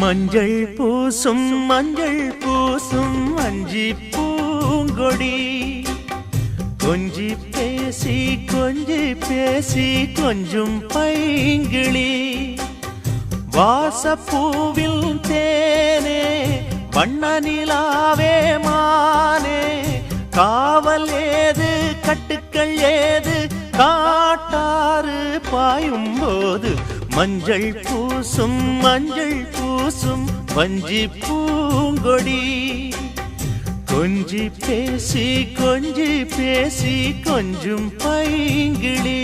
மஞ்சள் பூசும் அஞ்சி பூங்கொடி கொஞ்சி பேசி கொஞ்சும் பைங்கிளி வாசப்பூவில் தேனே வண்ண நிலாவே மானே காவல் ஏது கட்டுக்கள் ஏது காட்டாறு பாயும் போது மஞ்சள் பூசும் வஞ்சி பூங்கொடி கொஞ்சி பேசி கொஞ்சும் பைங்கிளி